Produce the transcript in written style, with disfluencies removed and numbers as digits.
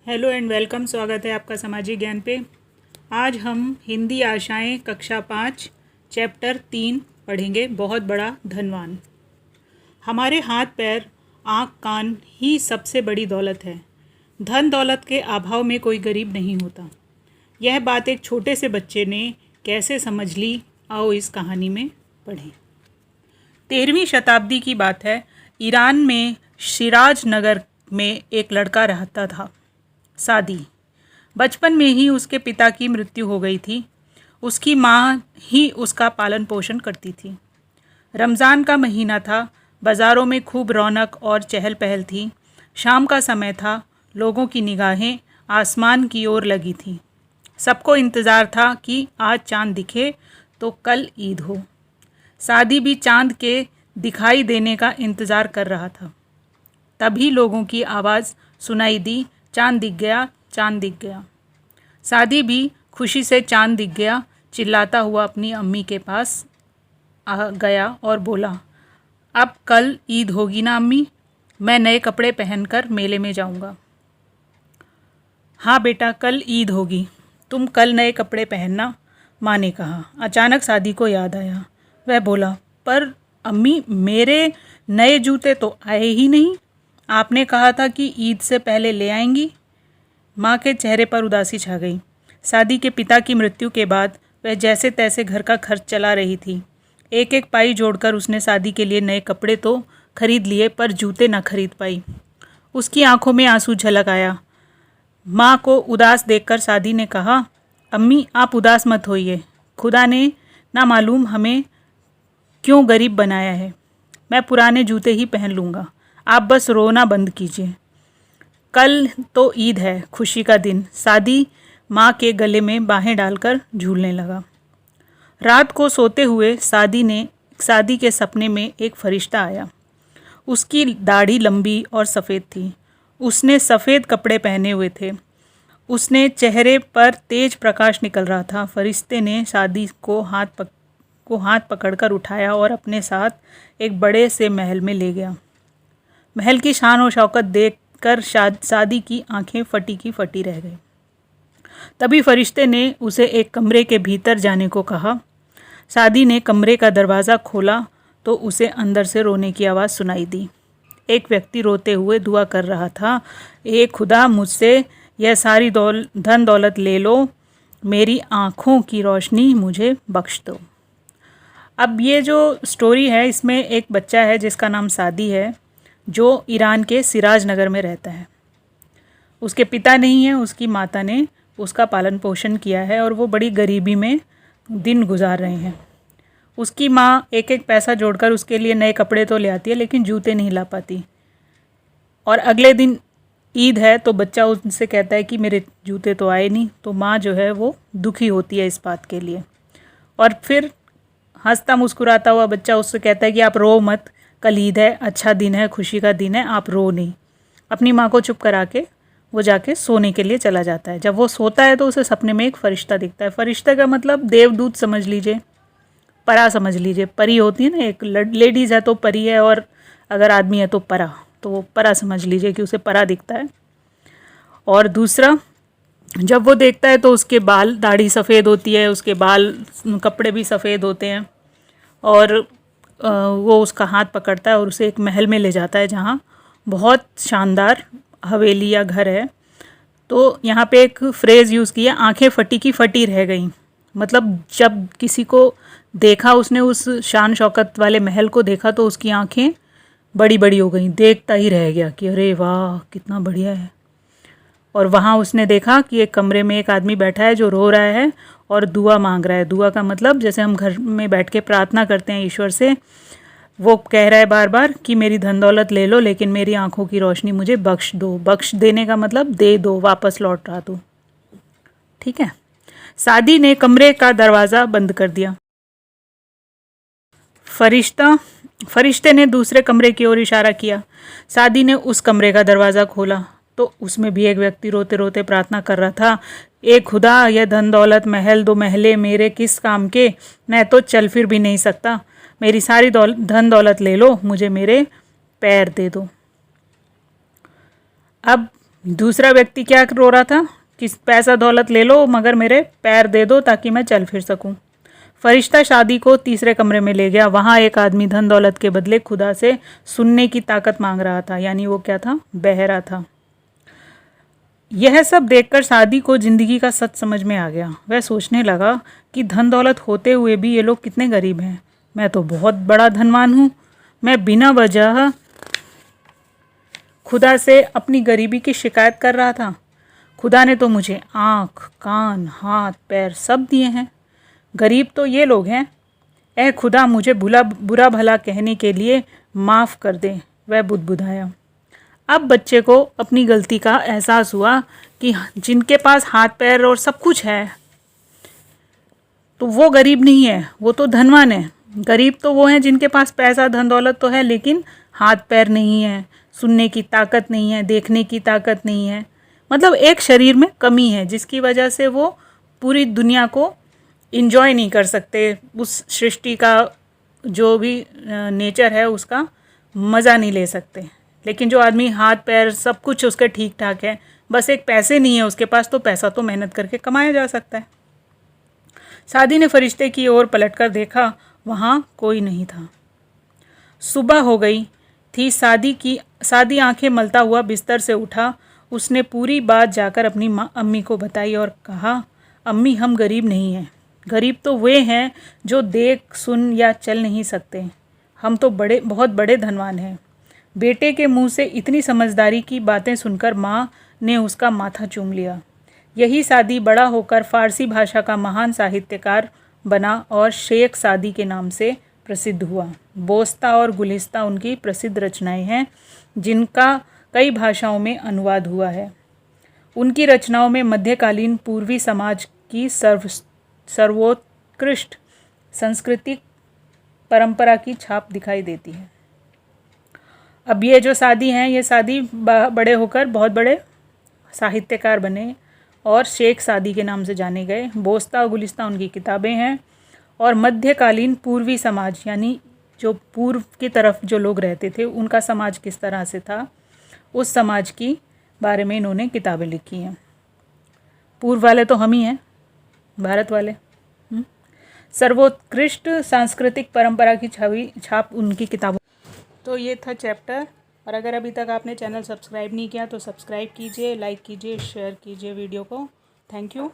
Hello and welcome. स्वागत है आपका सामाजिक ज्ञान पे। आज हम हिंदी आशाएं कक्षा 5 चैप्टर 3 पढ़ेंगे। बहुत बड़ा धनवान। हमारे हाथ पैर आँख कान ही सबसे बड़ी दौलत है। धन दौलत के अभाव में कोई गरीब नहीं होता। यह बात एक छोटे से बच्चे ने कैसे समझ ली, आओ इस कहानी में पढ़ें। 13वीं शताब्दी की बात है। ईरान में शिराज नगर में एक लड़का रहता था, सादी। बचपन में ही उसके पिता की मृत्यु हो गई थी। उसकी माँ ही उसका पालन पोषण करती थी। रमज़ान का महीना था। बाज़ारों में खूब रौनक और चहल पहल थी। शाम का समय था। लोगों की निगाहें आसमान की ओर लगी थीं। सबको इंतज़ार था कि आज चाँद दिखे तो कल ईद हो। सादी भी चाँद के दिखाई देने का इंतज़ार कर रहा था। तभी लोगों की आवाज़ सुनाई दी, चाँद दिख गया, चाँद दिख गया। सादी भी खुशी से चाँद दिख गया चिल्लाता हुआ अपनी अम्मी के पास आ गया और बोला, अब कल ईद होगी ना अम्मी, मैं नए कपड़े पहनकर मेले में जाऊंगा। हाँ बेटा, कल ईद होगी, तुम कल नए कपड़े पहनना, माँ ने कहा। अचानक सादी को याद आया। वह बोला, पर अम्मी, मेरे नए जूते तो आए ही नहीं। आपने कहा था कि ईद से पहले ले आएंगी। माँ के चेहरे पर उदासी छा गई। सादी के पिता की मृत्यु के बाद वह जैसे तैसे घर का खर्च चला रही थी। एक एक पाई जोड़कर उसने सादी के लिए नए कपड़े तो खरीद लिए, पर जूते न खरीद पाई। उसकी आंखों में आंसू झलक आया। माँ को उदास देखकर सादी ने कहा, अम्मी आप उदास मत होइए। खुदा ने ना मालूम हमें क्यों गरीब बनाया है। मैं पुराने जूते ही पहन लूँगा, आप बस रोना बंद कीजिए। कल तो ईद है, खुशी का दिन। सादी माँ के गले में बाहें डालकर झूलने लगा। रात को सोते हुए सादी के सपने में एक फरिश्ता आया। उसकी दाढ़ी लंबी और सफ़ेद थी। उसने सफ़ेद कपड़े पहने हुए थे। उसने चेहरे पर तेज प्रकाश निकल रहा था। फरिश्ते ने सादी को हाथ पकड़कर उठाया और अपने साथ एक बड़े से महल में ले गया। महल की शान और शौकत देखकर सादी की आंखें फटी की फटी रह गई। तभी फरिश्ते ने उसे एक कमरे के भीतर जाने को कहा। सादी ने कमरे का दरवाज़ा खोला तो उसे अंदर से रोने की आवाज़ सुनाई दी। एक व्यक्ति रोते हुए दुआ कर रहा था, ए खुदा, मुझसे यह सारी धन दौलत ले लो, मेरी आँखों की रोशनी मुझे बख्श दो। अब ये जो स्टोरी है, इसमें एक बच्चा है जिसका नाम सादी है, जो ईरान के सिराज नगर में रहता है। उसके पिता नहीं है, उसकी माता ने उसका पालन पोषण किया है और वो बड़ी गरीबी में दिन गुजार रहे हैं। उसकी माँ एक एक पैसा जोड़कर उसके लिए नए कपड़े तो ले आती है, लेकिन जूते नहीं ला पाती। और अगले दिन ईद है तो बच्चा उनसे कहता है कि मेरे जूते तो आए नहीं। तो माँ जो है वो दुखी होती है इस बात के लिए। और फिर हंसता मुस्कुराता हुआ बच्चा उससे कहता है कि आप रो मत, कल ईद है, अच्छा दिन है, खुशी का दिन है, आप रो नहीं। अपनी माँ को चुप करा के वो जाके सोने के लिए चला जाता है। जब वो सोता है तो उसे सपने में एक फ़रिश्ता दिखता है। फ़रिश्ता का मतलब देवदूत समझ लीजिए, परा समझ लीजिए। परी होती है ना, एक लेडीज़ है तो परी है, और अगर आदमी है तो परा, तो वो परा समझ लीजिए कि उसे परा दिखता है। और दूसरा, जब वो देखता है तो उसके बाल, दाढ़ी सफ़ेद होती है, उसके बाल, कपड़े भी सफ़ेद होते हैं। और वो उसका हाथ पकड़ता है और उसे एक महल में ले जाता है जहाँ बहुत शानदार हवेली या घर है। तो यहाँ पे एक फ्रेज़ यूज़ किया, आंखें फटी की फटी रह गई। मतलब जब किसी को देखा, उसने उस शान शौकत वाले महल को देखा तो उसकी आंखें बड़ी बड़ी हो गई, देखता ही रह गया कि अरे वाह कितना बढ़िया है। और वहाँ उसने देखा कि एक कमरे में एक आदमी बैठा है जो रो रहा है और दुआ मांग रहा है। दुआ का मतलब जैसे हम घर में बैठ के प्रार्थना करते हैं ईश्वर से, वो कह रहा है बार बार कि मेरी धन दौलत ले लो, लेकिन मेरी आंखों की रोशनी मुझे बख्श दो। बख्श देने का मतलब दे दो, वापस लौटा दो। ठीक है। सादी ने कमरे का दरवाज़ा बंद कर दिया। फरिश्ते ने दूसरे कमरे की ओर इशारा किया। सादी ने उस कमरे का दरवाज़ा खोला तो उसमें भी एक व्यक्ति रोते रोते प्रार्थना कर रहा था, ए खुदा, यह धन दौलत, महल दो महले मेरे किस काम के, मैं तो चल फिर भी नहीं सकता, मेरी सारी धन दौलत ले लो, मुझे मेरे पैर दे दो। अब दूसरा व्यक्ति क्या रो रहा था कि पैसा दौलत ले लो मगर मेरे पैर दे दो ताकि मैं चल फिर सकूं। फरिश्ता शादी को तीसरे कमरे में ले गया। वहाँ एक आदमी धन दौलत के बदले खुदा से सुनने की ताकत मांग रहा था, यानी वो क्या था, बहरा था। यह सब देखकर सादी को जिंदगी का सच समझ में आ गया। वह सोचने लगा कि धन दौलत होते हुए भी ये लोग कितने गरीब हैं। मैं तो बहुत बड़ा धनवान हूँ। मैं बिना वजह खुदा से अपनी गरीबी की शिकायत कर रहा था। खुदा ने तो मुझे आँख, कान, हाथ, पैर सब दिए हैं। गरीब तो ये लोग हैं। ऐ खुदा, मुझे बुरा भला कहने के लिए माफ़ कर दे। वह बुदबुदाया। अब बच्चे को अपनी गलती का एहसास हुआ कि जिनके पास हाथ पैर और सब कुछ है तो वो गरीब नहीं है, वो तो धनवान है। गरीब तो वो हैं जिनके पास पैसा धन दौलत तो है लेकिन हाथ पैर नहीं है, सुनने की ताकत नहीं है, देखने की ताकत नहीं है। मतलब एक शरीर में कमी है जिसकी वजह से वो पूरी दुनिया को इंजॉय नहीं कर सकते, उस सृष्टि का जो भी नेचर है उसका मज़ा नहीं ले सकते। लेकिन जो आदमी हाथ पैर सब कुछ उसके ठीक ठाक है, बस एक पैसे नहीं है उसके पास, तो पैसा तो मेहनत करके कमाया जा सकता है। सादी ने फरिश्ते की ओर पलटकर देखा, वहाँ कोई नहीं था। सुबह हो गई थी। सादी आंखें मलता हुआ बिस्तर से उठा। उसने पूरी बात जाकर अपनी अम्मी को बताई और कहा, अम्मी, हम गरीब नहीं हैं। गरीब तो वे हैं जो देख सुन या चल नहीं सकते। हम तो बहुत बड़े धनवान हैं। बेटे के मुंह से इतनी समझदारी की बातें सुनकर माँ ने उसका माथा चूम लिया। यही सादी बड़ा होकर फ़ारसी भाषा का महान साहित्यकार बना और शेख सादी के नाम से प्रसिद्ध हुआ। बोस्ता और गुलिस्ता उनकी प्रसिद्ध रचनाएं हैं जिनका कई भाषाओं में अनुवाद हुआ है। उनकी रचनाओं में मध्यकालीन पूर्वी समाज की सर्वोत्कृष्ट सांस्कृतिक परंपरा की छाप दिखाई देती है। अब ये जो सादी हैं, ये सादी बड़े होकर बहुत बड़े साहित्यकार बने और शेख सादी के नाम से जाने गए। बोस्ता और गुलिस्ता उनकी किताबें हैं। और मध्यकालीन पूर्वी समाज, यानी जो पूर्व की तरफ जो लोग रहते थे उनका समाज किस तरह से था, उस समाज की बारे में इन्होंने किताबें लिखी हैं। पूर्व वाले तो हम ही हैं, भारत वाले। सर्वोत्कृष्ट सांस्कृतिक परंपरा की छाप उनकी किताबों। तो ये था चैप्टर। और अगर अभी तक आपने चैनल सब्सक्राइब नहीं किया तो सब्सक्राइब कीजिए, लाइक कीजिए, शेयर कीजिए वीडियो को। Thank you.